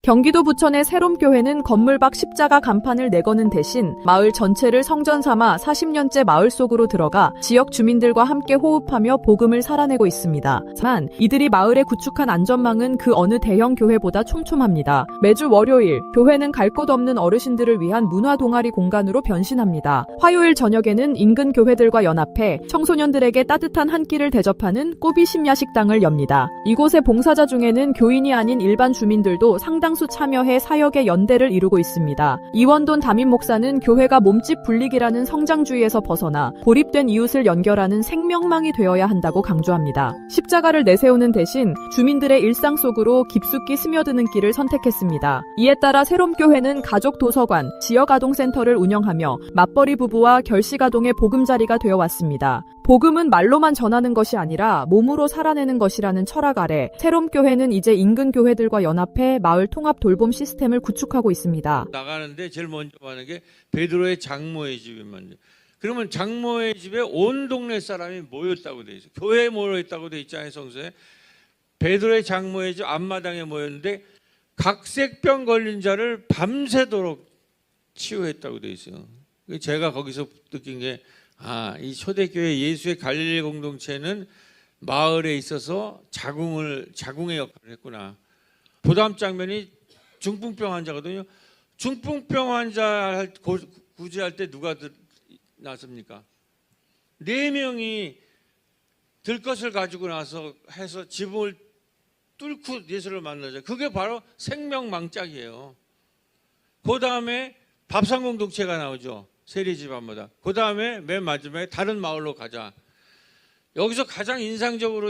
경기도 부천의 새롬교회는 건물 밖 십자가 간판을 내거는 대신 마을 전체를 성전 삼아 40년째 마을 속으로 들어가 지역 주민들과 함께 호흡하며 복음을 살아내고 있습니다. 하지만 이들이 마을에 구축한 안전망은 그 어느 대형 교회보다 촘촘합니다. 매주 월요일 교회는 갈 곳 없는 어르신들을 위한 문화 동아리 공간으로 변신합니다. 화요일 저녁에는 인근 교회들과 연합해 청소년들에게 따뜻한 한 끼를 대접하는 꼬비 심야식당을 엽니다. 이곳의 봉사자 중에는 교인이 아닌 일반 주민들도 상당수 참여해 사역의 연대를 이루고 있습니다. 이원돈 담임 목사는 교회가 몸집 불리기라는 성장주의에서 벗어나 고립된 이웃을 연결하는 생명망이 되어야 한다고 강조합니다. 십자가를 내세우는 대신 주민들의 일상 속으로 깊숙이 스며드는 길을 선택했습니다. 이에 따라 새롬교회는 가족 도서관, 지역 아동센터를 운영하며 맞벌이 부부와 결식아동의 보금자리가 되어왔습니다. 복음은 말로만 전하는 것이 아니라 몸으로 살아내는 것이라는 철학 아래 새롬교회는 이제 인근 교회들과 연합해 마을 통합 돌봄 시스템을 구축하고 있습니다. 나가는데 제일 먼저 하는 게 베드로의 장모의 집에 먼저. 그러면 장모의 집에 온 동네 사람이 모였다고 돼 있어요. 교회에 모여있다고 돼 있잖아요, 성서에. 베드로의 장모의 집 앞마당에 모였는데 각색병 걸린 자를 밤새도록 치유했다고 돼 있어요. 제가 거기서 느낀 게 이 초대교회 예수의 갈릴리 공동체는 마을에 있어서 자궁의 역할을 했구나. 보담 장면이 중풍병 환자거든요. 중풍병 환자 구제할 때 누가 나섭니까? 4명이 들 것을 가지고 나서 해서 지붕을 뚫고 예수를 만나죠. 그게 바로 생명망짝이에요. 그 다음에 밥상 공동체가 나오죠. 세리집 앞마다. 그 다음에 맨 마지막에 다른 마을로 가자. 여기서 가장 인상적으로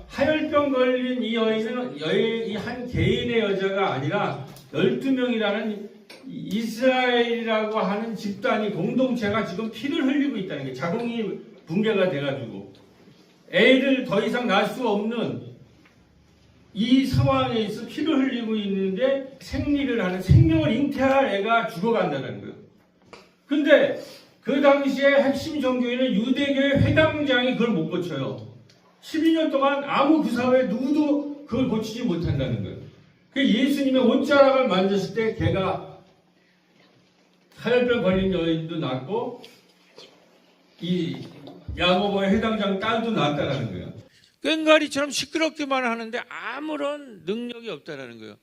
하혈병 걸린 이 여인은 이 한 개인의 여자가 아니라 12명이라는 이스라엘이라고 하는 집단이 공동체가 지금 피를 흘리고 있다는 게, 자궁이 붕괴가 돼가지고 애를 더 이상 낳을 수 없는 이 상황에서 피를 흘리고 있는데 생리를 하는, 생명을 잉태할 애가 죽어간다는 거예요. 근데 그 당시에 핵심 종교인은 유대교의 회당장이 그걸 못 고쳐요. 12년 동안 아무 그 사회에 누구도 그걸 고치지 못한다는 거예요. 그 예수님의 옷자락을 만졌을 때 걔가 하혈병 걸린 여인도 낳고 이 야고보의 회당장 딸도 낳았다는 거예요. 꽹과리처럼 시끄럽기만 하는데 아무런 능력이 없다는 거예요.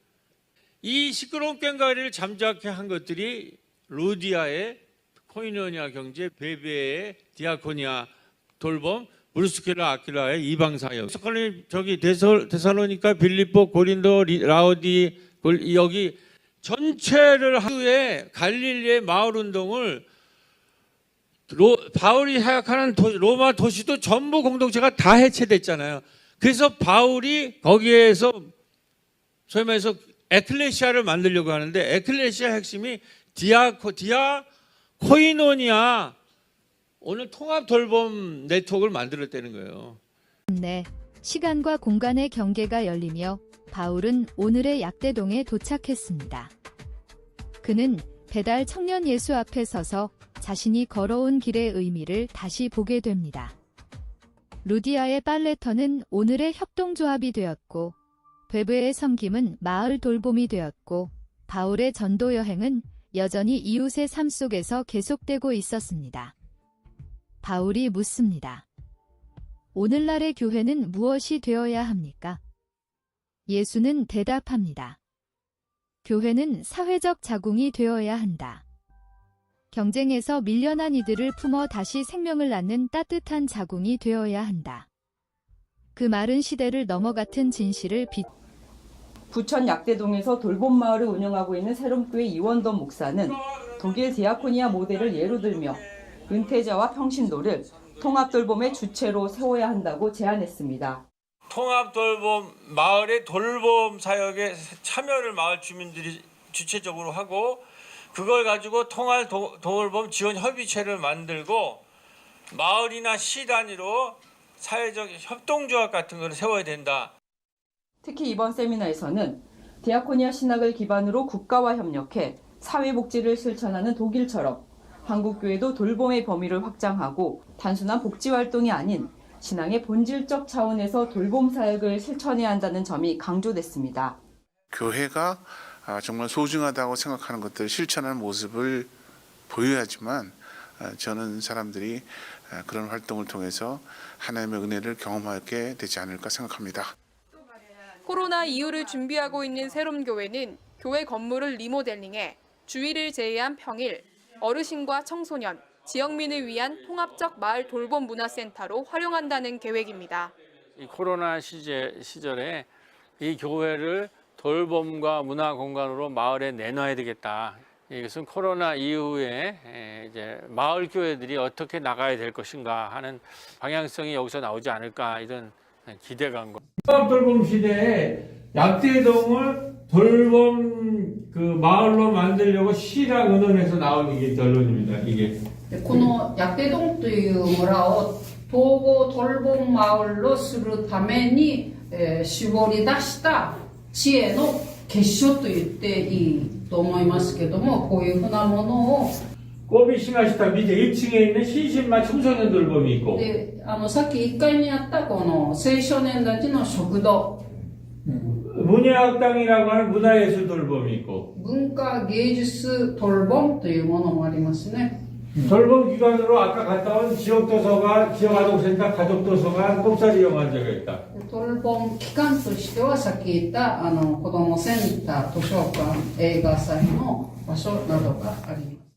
이 시끄러운 꽹과리를 잠자게 한 것들이 루디아의 코이노니아 경제, 베베의 디아코니아 돌봄, 브루스킬라 아킬라의 이방사역. 저기 데살로니가, 빌립보, 고린도, 라오디 여기 전체를 하루에 갈릴리의 마을 운동을 바울이 사역하는 로마 도시도 전부 공동체가 다 해체됐잖아요. 그래서 바울이 거기에서 소위 말해서 에클레시아를 만들려고 하는데, 에클레시아 핵심이 코이노니아, 오늘 통합 돌봄 네트워크를 만들었다는 거예요. 네, 시간과 공간의 경계가 열리며 바울은 오늘의 약대동에 도착했습니다. 그는 배달 청년 예수 앞에 서서 자신이 걸어온 길의 의미를 다시 보게 됩니다. 루디아의 빨래터는 오늘의 협동조합이 되었고, 베베의 섬김은 마을 돌봄이 되었고, 바울의 전도 여행은 여전히 이웃의 삶 속에서 계속되고 있었습니다. 바울이 묻습니다. 오늘날의 교회는 무엇이 되어야 합니까? 예수는 대답합니다. 교회는 사회적 자궁이 되어야 한다. 경쟁에서 밀려난 이들을 품어 다시 생명을 낳는 따뜻한 자궁이 되어야 한다. 그 마른 시대를 넘어 같은 진실을 부천 약대동에서 돌봄마을을 운영하고 있는 새롬교회 이원돈 목사는 독일 디아코니아 모델을 예로 들며 은퇴자와 평신도를 통합돌봄의 주체로 세워야 한다고 제안했습니다. 통합돌봄, 마을의 돌봄 사역에 참여를 마을 주민들이 주체적으로 하고, 그걸 가지고 통합 돌봄 지원 협의체를 만들고 마을이나 시 단위로 사회적 협동조합 같은 걸 세워야 된다. 특히 이번 세미나에서는 디아코니아 신학을 기반으로 국가와 협력해 사회복지를 실천하는 독일처럼 한국교회도 돌봄의 범위를 확장하고 단순한 복지활동이 아닌 신앙의 본질적 차원에서 돌봄 사역을 실천해야 한다는 점이 강조됐습니다. 교회가 정말 소중하다고 생각하는 것들을 실천하는 모습을 보여야지만 저는 사람들이 그런 활동을 통해서 하나님의 은혜를 경험하게 되지 않을까 생각합니다. 코로나 이후를 준비하고 있는 세롬교회는 교회 건물을 리모델링해 주일을 제외한 평일, 어르신과 청소년, 지역민을 위한 통합적 마을 돌봄 문화센터로 활용한다는 계획입니다. 이 코로나 시절에 이 교회를 돌봄과 문화 공간으로 마을에 내놔야 되겠다. 이것은 코로나 이후에 이제 마을 교회들이 어떻게 나가야 될 것인가 하는 방향성이 여기서 나오지 않을까 이런 기대감과. 통합돌봄 시대에 약대동을 돌봄 그 마을로 만들려고 시랑 의논해서 나온 이게 결론입니다. 이게. このヤテドンという村を統合トルボンマウルをするために、絞り出した知恵の結晶と言っていいと思いますけども、こういうふうなものを 꼬비싱하시타 밑에 1층에 있는 신신마 청소년 돌봄이 있고 でさっき1階にあったこの青少年たちの食堂 문예학당이라고 하는 문화예술 돌봄이 있고 文化芸術トルボンというものもありますね。 돌봄 기관으로 아까 갔다 온 지역도서관, 지역아동센터, 가족도서관, 꼽사리 영화제가 있다. トルボン機関としてはさっき言った子どもセンター、図書館、映画祭の場所などがあります。